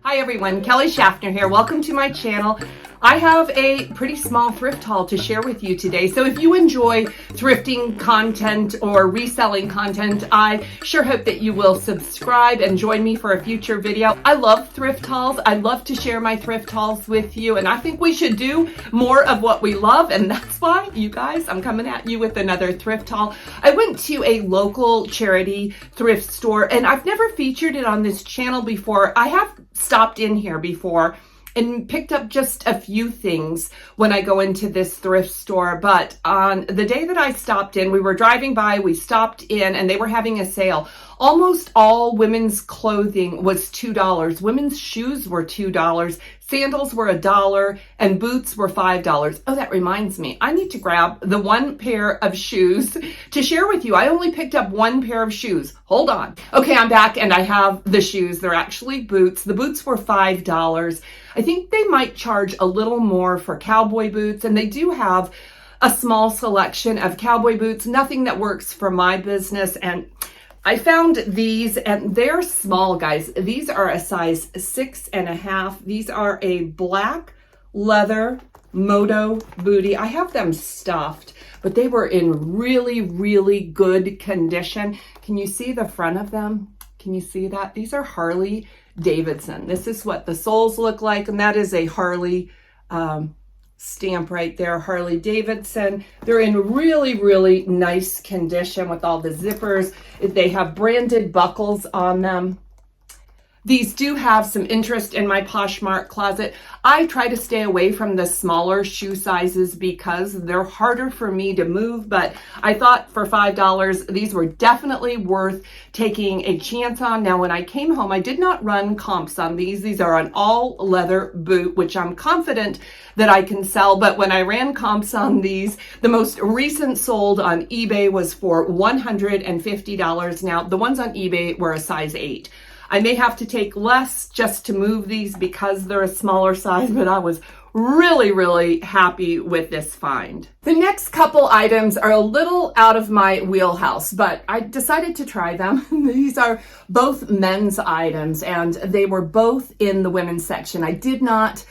Hi everyone, Kelly Shaffner here. Welcome to my channel. I have a pretty small thrift haul to share with you today. So if you enjoy thrifting content or reselling content, I sure hope that you will subscribe and join me for a future video. I love thrift hauls. I love to share my thrift hauls with you, and I think we should do more of what we love, and that's why, you guys, I'm coming at you with another thrift haul. I went to a local charity thrift store, and I've never featured it on this channel before. I have stopped in here before and picked up just a few things when I go into this thrift store. But on the day that I stopped in, we were driving by, we stopped in, and they were having a sale. Almost all women's clothing was $2. Women's shoes were $2. Sandals were $1 and boots were $5. Oh, that reminds me, I need to grab the one pair of shoes to share with you. I only picked up one pair of shoes. Hold on. Okay, I'm back and I have the shoes. They're actually boots. The boots were $5. I think they might charge a little more for cowboy boots, and they do have a small selection of cowboy boots, nothing that works for my business. And I found these, and they're small, guys. These are a size 6.5. These are a black leather Moto bootie. I have them stuffed, but they were in really, really good condition. Can you see the front of them? Can you see that? These are Harley Davidson. This is what the soles look like, and that is a Harley stamp right there, Harley Davidson. They're in really, really nice condition with all the zippers. They have branded buckles on them. These do have some interest in my Poshmark Closet. I try to stay away from the smaller shoe sizes because they're harder for me to move, but I thought for $5, these were definitely worth taking a chance on. Now, when I came home, I did not run comps on these. These are an all leather boot, which I'm confident that I can sell, but when I ran comps on these, the most recent sold on eBay was for $150. Now, the ones on eBay were a size 8. I may have to take less just to move these because they're a smaller size, but I was really, really happy with this find. The next couple items are a little out of my wheelhouse, but I decided to try them. These are both men's items, and they were both in the women's section. I did not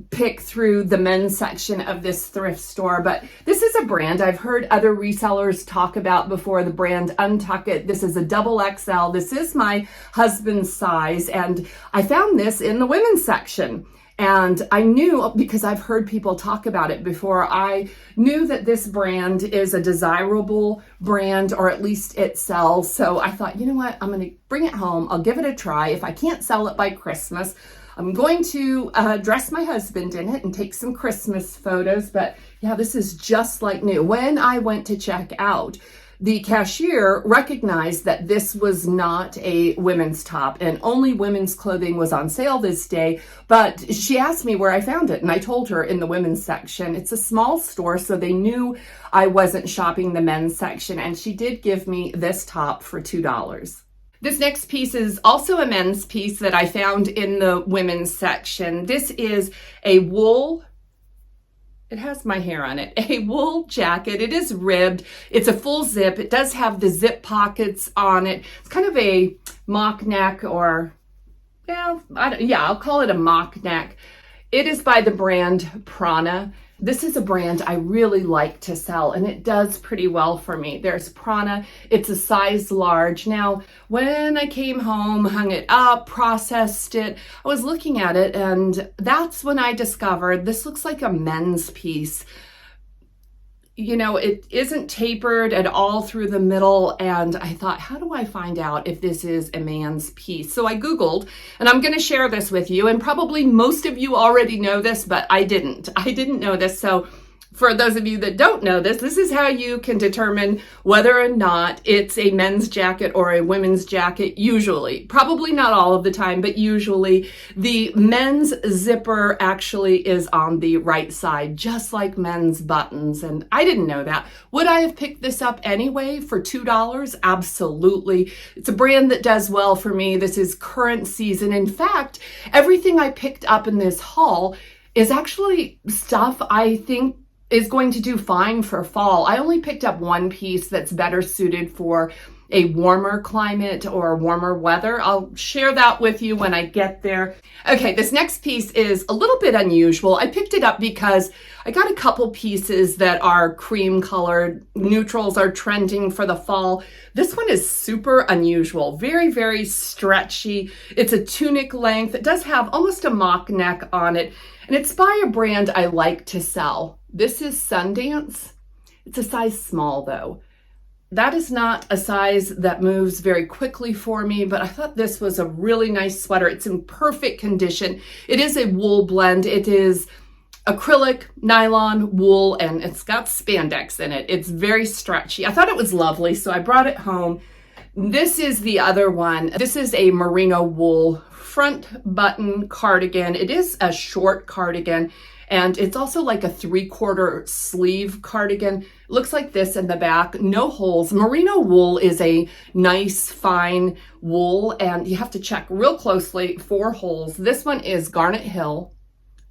pick through the men's section of this thrift store, but this is a brand I've heard other resellers talk about before, the brand Untitled. This is a XXL. This is my husband's size, and I found this in the women's section. And I knew, because I've heard people talk about it before, I knew that this brand is a desirable brand, or at least it sells. So I thought, you know what, I'm going to bring it home. I'll give it a try. If I can't sell it by Christmas, I'm going to dress my husband in it and take some Christmas photos. But yeah, this is just like new. When I went to check out, the cashier recognized that this was not a women's top, and only women's clothing was on sale this day. But she asked me where I found it, and I told her in the women's section. It's a small store, so they knew I wasn't shopping the men's section, and she did give me this top for $2. This next piece is also a men's piece that I found in the women's section. This is a wool, it has my hair on it, a wool jacket. It is ribbed. It's a full zip. It does have the zip pockets on it. It's kind of a mock neck, or, I'll call it a mock neck. It is by the brand Prana. This is a brand I really like to sell, and it does pretty well for me. There's Prana. It's a size large. Now, when I came home, hung it up, processed it, I was looking at it, and that's when I discovered this looks like a men's piece. You know, it isn't tapered at all through the middle, and I thought, how do I find out if this is a man's piece? So I Googled, and I'm going to share this with you, and probably most of you already know this, but I didn't know this. So for those of you that don't know this, this is how you can determine whether or not it's a men's jacket or a women's jacket. Usually, probably not all of the time, but usually the men's zipper actually is on the right side, just like men's buttons. And I didn't know that. Would I have picked this up anyway for $2? Absolutely. It's a brand that does well for me. This is current season. In fact, everything I picked up in this haul is actually stuff I think is going to do fine for fall. I only picked up one piece that's better suited for a warmer climate or warmer weather. I'll share that with you when I get there. Okay, this next piece is a little bit unusual. I picked it up because I got a couple pieces that are cream colored. Neutrals are trending for the fall. This one is super unusual, very, very stretchy. It's a tunic length. It does have almost a mock neck on it, and it's by a brand I like to sell. This is Sundance. It's a size small though. That is not a size that moves very quickly for me, but I thought this was a really nice sweater. It's in perfect condition. It is a wool blend. It is acrylic, nylon, wool, and it's got spandex in it. It's very stretchy. I thought it was lovely, so I brought it home. This is the other one. This is a merino wool front button cardigan. It is a short cardigan, and it's also like a 3/4 sleeve cardigan. It looks like this in the back, no holes. Merino wool is a nice, fine wool, and you have to check real closely for holes. This one is Garnet Hill.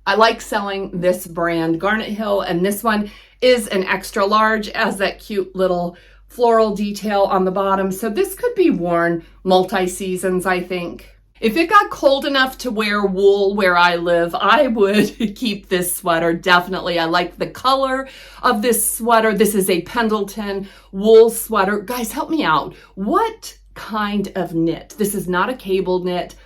I like selling this brand, Garnet Hill, and this one is an extra large, as that cute little floral detail on the bottom. So this could be worn multi-seasons, I think. If it got cold enough to wear wool where I live, I would keep this sweater, definitely. I like the color of this sweater. This is a Pendleton wool sweater. Guys, help me out. What kind of knit? This is not a cable knit.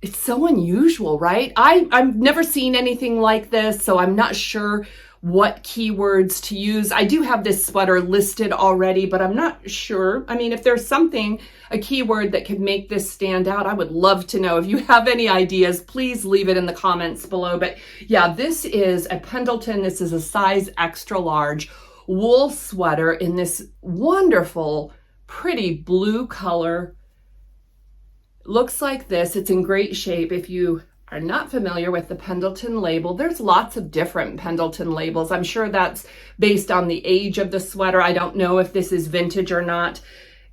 It's so unusual, right? I've never seen anything like this, so I'm not sure what keywords to use. I do have this sweater listed already, but I'm not sure. I mean, if there's something, a keyword that could make this stand out, I would love to know. If you have any ideas, please leave it in the comments below. But yeah, this is a Pendleton. This is a size extra large wool sweater in this wonderful, pretty blue color. Looks like this. It's in great shape. If you are not familiar with the Pendleton label, there's lots of different Pendleton labels. I'm sure that's based on the age of the sweater. I don't know if this is vintage or not.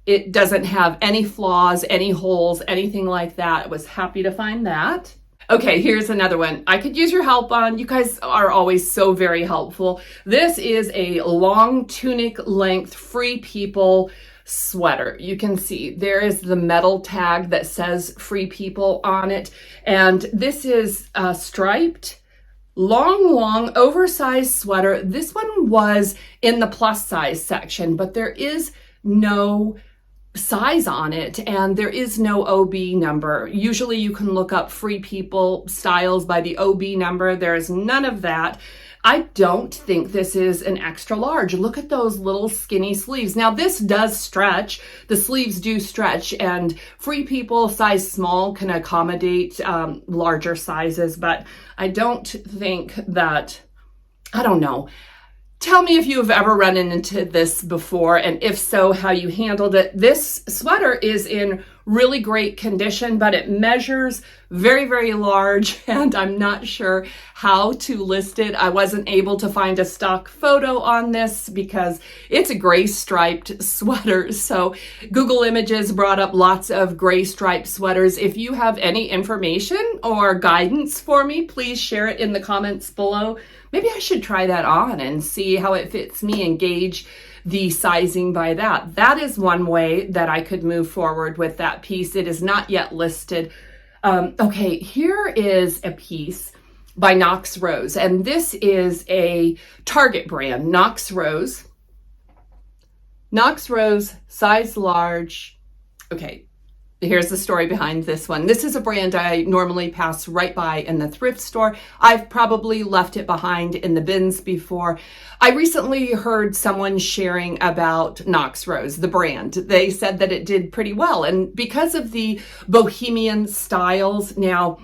It doesn't have any flaws, any holes, anything like that. I was happy to find that. Okay, here's another one I could use your help on. You guys are always so very helpful. This is a long tunic length Free People sweater. You can see there is the metal tag that says Free People on it. And this is striped, long, oversized sweater. This one was in the plus size section, but there is no size on it and there is no OB number. Usually you can look up Free People styles by the OB number. There is none of that. I don't think this is an extra large. Look at those little skinny sleeves. Now this does stretch. The sleeves do stretch, and Free People size small can accommodate larger sizes, but I don't think that, I don't know. Tell me if you have ever run into this before, and if so, how you handled it. This sweater is in really great condition, but it measures very, very large, and I'm not sure how to list it. I wasn't able to find a stock photo on this because it's a gray striped sweater. So Google Images brought up lots of gray striped sweaters. If you have any information or guidance for me, please share it in the comments below. Maybe I should try that on and see how it fits me and gauge the sizing by that. That is one way that I could move forward with that piece. It is not yet listed. Okay, here is a piece by Knox Rose, and this is a Target brand, Knox Rose. Knox Rose, size large. Okay, here's the story behind this one. This is a brand I normally pass right by in the thrift store. I've probably left it behind in the bins before. I recently heard someone sharing about Knox Rose, the brand. They said that it did pretty well. And because of the bohemian styles, now,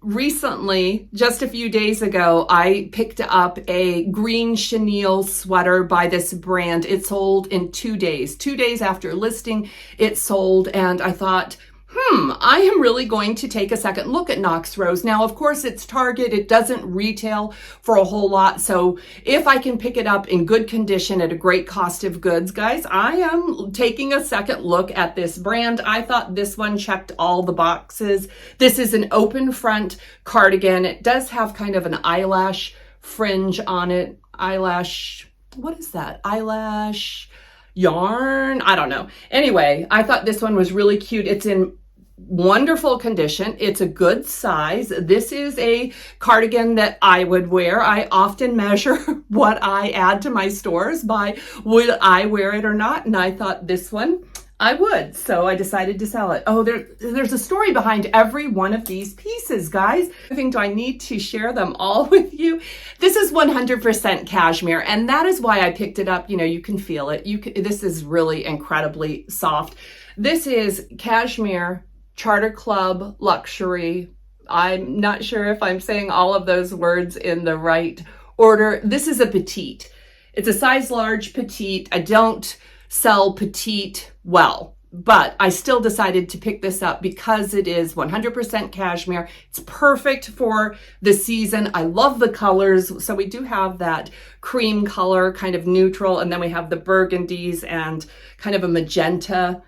recently, just a few days ago, I picked up a green chenille sweater by this brand. It sold in 2 days. 2 days after listing, it sold, and I thought, I am really going to take a second look at Knox Rose. Now, of course, it's Target. It doesn't retail for a whole lot. So if I can pick it up in good condition at a great cost of goods, guys, I am taking a second look at this brand. I thought this one checked all the boxes. This is an open front cardigan. It does have kind of an eyelash fringe on it. Eyelash, what is that? Eyelash. yarn. I don't know. Anyway, I thought this one was really cute. It's in wonderful condition. It's a good size. This is a cardigan that I would wear. I often measure what I add to my stores by would I wear it or not. And I thought this one I would. So I decided to sell it. Oh, there's a story behind every one of these pieces, guys. I think, do I need to share them all with you? This is 100% cashmere, and that is why I picked it up. You know, you can feel it. This is really incredibly soft. This is cashmere, Charter Club, luxury. I'm not sure if I'm saying all of those words in the right order. This is a petite. It's a size large petite. I don't sell petite well, but I still decided to pick this up because it is 100% cashmere. It's perfect for the season. I love the colors. So we do have that cream color, kind of neutral, and then we have the burgundies and kind of a magenta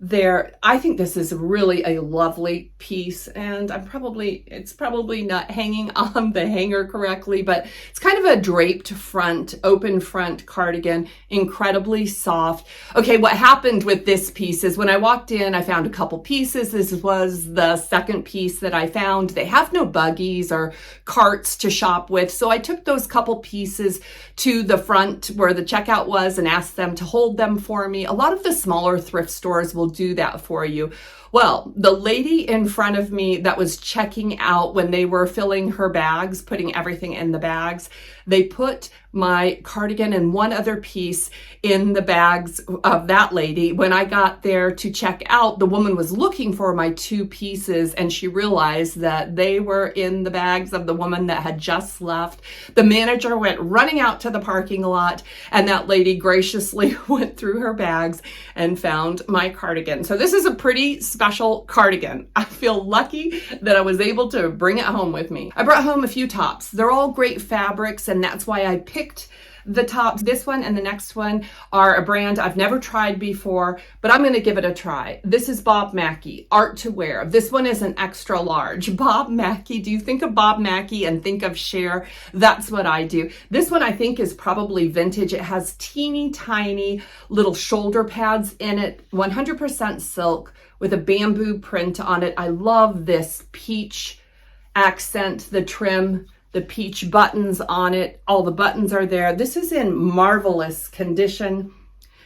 there. I think this is really a lovely piece, and it's probably not hanging on the hanger correctly, but it's kind of a draped front, open front cardigan, incredibly soft. Okay, what happened with this piece is when I walked in, I found a couple pieces. This was the second piece that I found. They have no buggies or carts to shop with, so I took those couple pieces to the front where the checkout was and asked them to hold them for me. A lot of the smaller thrift stores will do that for you. Well, the lady in front of me that was checking out when they were filling her bags, putting everything in the bags, they put my cardigan and one other piece in the bags of that lady. When I got there to check out, the woman was looking for my two pieces and she realized that they were in the bags of the woman that had just left. The manager went running out to the parking lot and that lady graciously went through her bags and found my cardigan. So this is a pretty special cardigan. I feel lucky that I was able to bring it home with me. I brought home a few tops. They're all great fabrics, and that's why I picked the tops. This one and the next one are a brand I've never tried before, but I'm going to give it a try. This is Bob Mackie, Art to Wear. This one is an extra large. Bob Mackie, do you think of Bob Mackie and think of Cher? That's what I do. This one I think is probably vintage. It has teeny tiny little shoulder pads in it, 100% silk with a bamboo print on it. I love this peach accent, the trim, the peach buttons on it. All the buttons are there. This is in marvelous condition,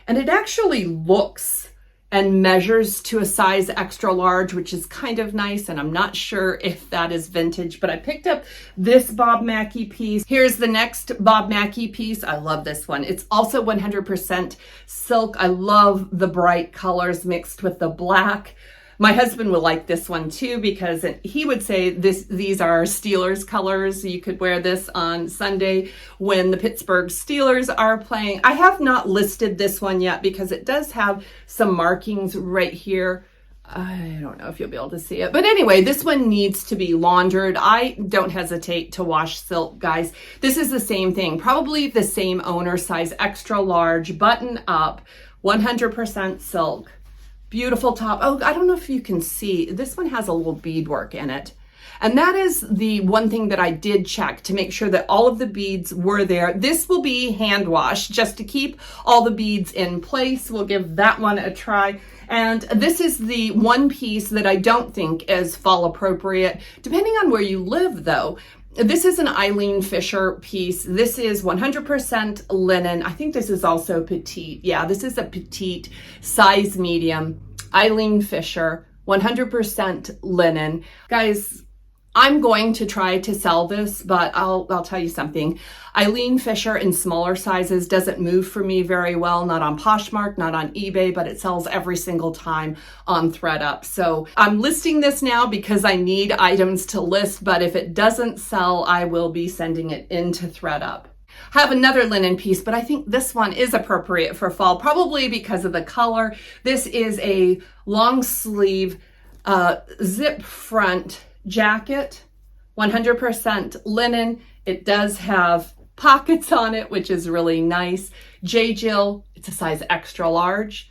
and it actually looks and measures to a size extra large, which is kind of nice, and I'm not sure if that is vintage, but I picked up this Bob Mackie piece. Here's the next Bob Mackie piece. I love this one. It's also 100% silk. I love the bright colors mixed with the black. My husband will like this one too, because he would say these are Steelers colors. You could wear this on Sunday when the Pittsburgh Steelers are playing. I have not listed this one yet because it does have some markings right here. I don't know if you'll be able to see it. But anyway, this one needs to be laundered. I don't hesitate to wash silk, guys. This is the same thing. Probably the same owner, size extra large, button up, 100% silk. Beautiful top. Oh, I don't know if you can see. This one has a little beadwork in it. And that is the one thing that I did check to make sure that all of the beads were there. This will be hand washed just to keep all the beads in place. We'll give that one a try. And this is the one piece that I don't think is fall appropriate, depending on where you live though. This is an Eileen Fisher piece. This is 100% linen. I think this is also petite. Yeah, this is a petite, size medium. Eileen Fisher, 100% linen. Guys, I'm going to try to sell this, but I'll tell you something. Eileen Fisher in smaller sizes doesn't move for me very well, not on Poshmark, not on eBay, but it sells every single time on ThredUp. So I'm listing this now because I need items to list, but if it doesn't sell, I will be sending it into ThredUp. I have another linen piece, but I think this one is appropriate for fall, probably because of the color. This is a long sleeve zip front jacket, 100% linen. It does have pockets on it, which is really nice. J. Jill, it's a size extra large.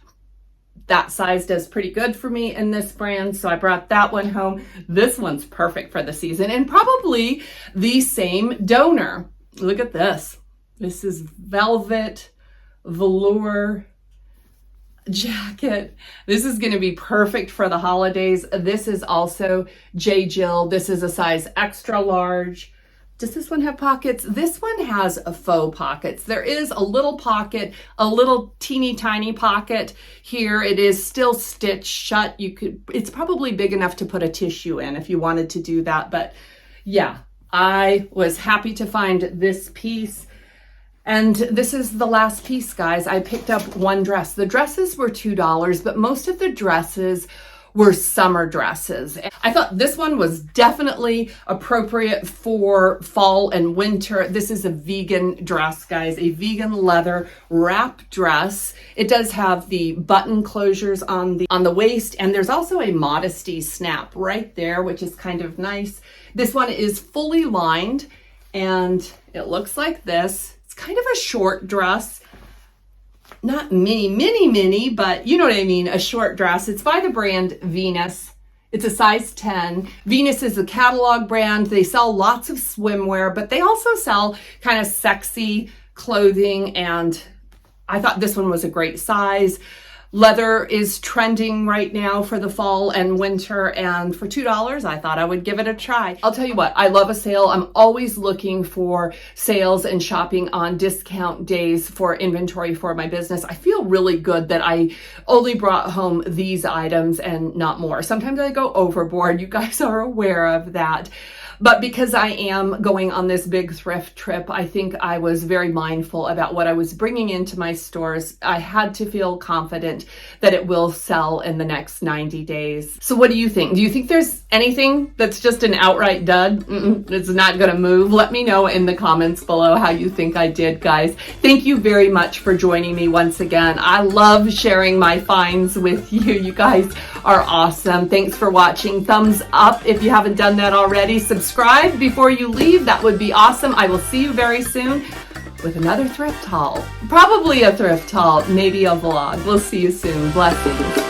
That size does pretty good for me in this brand, so I brought that one home. This one's perfect for the season and probably the same donor. Look at this. This is velvet, velour. jacket. This is going to be perfect for the holidays. This is also J. Jill. This is a size extra large. Does this one have pockets? This one has a faux pockets. There is a little pocket, a little teeny tiny pocket here. It is still stitched shut. It's probably big enough to put a tissue in if you wanted to do that. But yeah, I was happy to find this piece. And this is the last piece, guys. I picked up one dress. The dresses were $2, but most of the dresses were summer dresses. I thought this one was definitely appropriate for fall and winter. This is a vegan dress, guys, a vegan leather wrap dress. It does have the button closures on the waist, and there's also a modesty snap right there, which is kind of nice. This one is fully lined, and it looks like this. It's kind of a short dress. Not mini, but you know what I mean, a short dress. It's by the brand Venus. It's a size 10. Venus is a catalog brand. They sell lots of swimwear, but they also sell kind of sexy clothing, and I thought this one was a great size. Leather is trending right now for the fall and winter, and for $2, I thought I would give it a try. I'll tell you what, I love a sale. I'm always looking for sales and shopping on discount days for inventory for my business. I feel really good that I only brought home these items and not more. Sometimes I go overboard. You guys are aware of that. But because I am going on this big thrift trip, I think I was very mindful about what I was bringing into my stores. I had to feel confident that it will sell in the next 90 days. So what do you think? Do you think there's anything that's just an outright dud? It's not going to move? Let me know in the comments below how you think I did, guys. Thank you very much for joining me once again. I love sharing my finds with you. You guys are awesome. Thanks for watching. Thumbs up if you haven't done that already. Subscribe before you leave. That would be awesome. I will see you very soon with another thrift haul. Probably a thrift haul, maybe a vlog. We'll see you soon. Blessings.